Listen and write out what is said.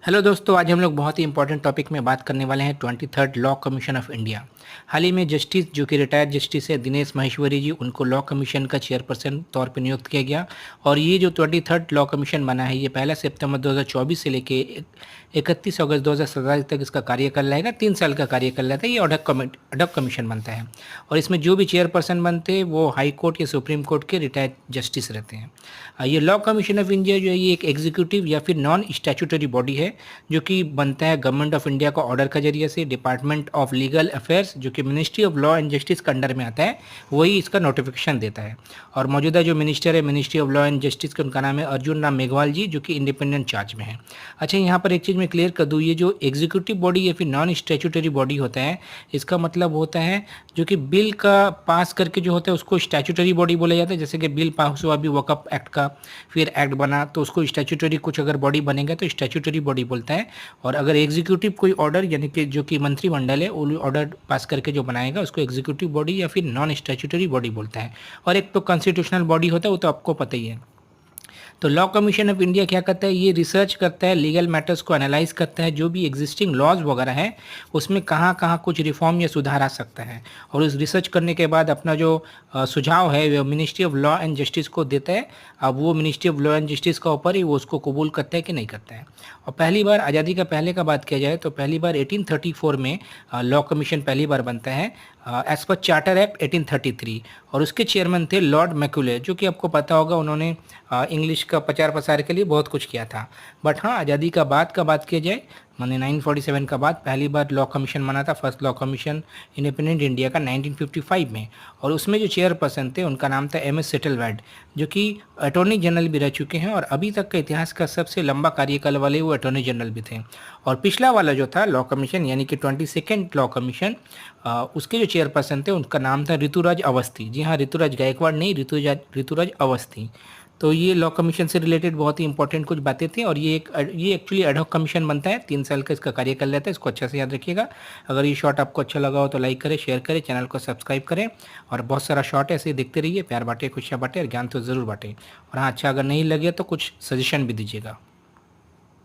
Hello दोस्तों, आज हम लोग बहुत ही इंपॉर्टेंट टॉपिक में बात करने वाले हैं 23rd law commission of India. हाल ही में जस्टिस जो कि रिटायर्ड जस्टिस है दिनेश माहेश्वरी जी, उनको लॉ कमीशन का चेयरपर्सन तौर पर नियुक्त किया गया। और ये जो 23rd लॉ कमीशन बना है ये 1 सितंबर 2024 से लेके 31 अगस्त 2017 तक इसका कार्यकाल रहेगा। 3 साल का कार्यकाल रहता है। ये अडक कमीशन बनता है और इसमें जो भी चेयरपर्सन बनते हैं वो हाई कोर्ट या सुप्रीम कोर्ट के रिटायर्ड जस्टिस रहते हैं। ये लॉ कमीशन ऑफ इंडिया जो है ये एक एग्जीक्यूटिव या फिर नॉन स्टैट्यूटरी बॉडी है जो कि बनता है गवर्नमेंट ऑफ इंडिया का ऑर्डर का जरिए से। डिपार्टमेंट ऑफ लीगल अफेयर्स जो कि ministry of law and justice के अंडर में आता है वही इसका नोटिफिकेशन देता है। और मौजूदा जो मिनिस्टर है ministry of law and justice के, उनका नाम है अर्जुन राम मेघवाल जी, जो कि इंडिपेंडेंट चार्ज में है। अच्छा, यहाँ पर एक चीज़ मैं क्लियर कर दूँ, ये जो एग्जीक्यूटिव बॉडी या फिर नॉन स्टैट्यूटरी बॉडी होता है इसका मतलब होता है जो कि बिल का पास करके जो होता है उसको स्टैट्यूटरी बॉडी बोला जाता है। जैसे कि बिल पास हुआ अभी वक्फ एक्ट का, फिर एक्ट बना तो उसको स्टैट्यूटरी कुछ अगर बॉडी बनेगा तो स्टैट्यूटरी बॉडी बोलता है। और अगर एग्जीक्यूटिव कोई ऑर्डर यानी कि जो कि मंत्रिमंडल है वो ऑर्डर पास करके जो बनाएगा उसको एग्जीक्यूटिव बॉडी या फिर नॉन स्टैट्यूटरी बॉडी बोलता है। और एक तो कॉन्स्टिट्यूशनल बॉडी होता है, वो तो आपको पता ही है। तो लॉ कमीशन ऑफ इंडिया क्या करता है, ये रिसर्च करता है, लीगल मैटर्स को एनालाइज करता है, जो भी एग्जिस्टिंग लॉज वगैरह है उसमें कहाँ कहाँ कुछ रिफॉर्म या सुधार आ सकता है। और उस रिसर्च करने के बाद अपना जो सुझाव है वो ministry of law and justice को देता है। अब वो ministry of law and justice का ऊपर ही वो उसको कबूल करता है कि नहीं करता है। और पहली बार आज़ादी का पहले का बात किया जाए तो पहली बार 1834 में लॉ कमीशन पहली बार बनता है एज पर चार्टर एक्ट 1833। और उसके चेयरमैन थे लॉर्ड मैक्यूले, जो कि आपको पता होगा उन्होंने इंग्लिश का प्रचार प्रसार के लिए बहुत कुछ किया था। बट हाँ, आज़ादी का बात किया जाए माने 1947 का बाद पहली बार लॉ कमीशन बना था, first law commission independent India का 1955 में। और उसमें जो चेयरपर्सन थे उनका नाम था एम एस सेटलवेड, जो कि अटॉर्नी जनरल भी रह चुके हैं और अभी तक का इतिहास का सबसे लंबा कार्यकाल वाले वो अटॉर्नी जनरल भी थे। और पिछला वाला जो था लॉ कमीशन यानी कि 22nd लॉ कमीशन, उसके जो चेयरपर्सन थे उनका नाम था ऋतुराज अवस्थी। जी हाँ, ऋतुराज गायकवाड़ नहीं, ऋतुराज अवस्थी। तो ये लॉ कमीशन से रिलेटेड बहुत ही इंपॉर्टेंट कुछ बातें थी। और ये एक्चुअली एडहॉक कमीशन बनता है, 3 साल का इसका कार्यकाल रहता है, इसको अच्छे से याद रखिएगा। अगर ये शॉर्ट आपको अच्छा लगा हो तो लाइक करें, शेयर करें, चैनल को सब्सक्राइब करें। और बहुत सारा शॉर्ट है ऐसे देखते रहिए, प्यार बांटे, खुशियाँ बांटे और ज्ञान तो ज़रूर बांटें। और हाँ, अच्छा अगर नहीं लगे तो कुछ सजेशन भी दीजिएगा।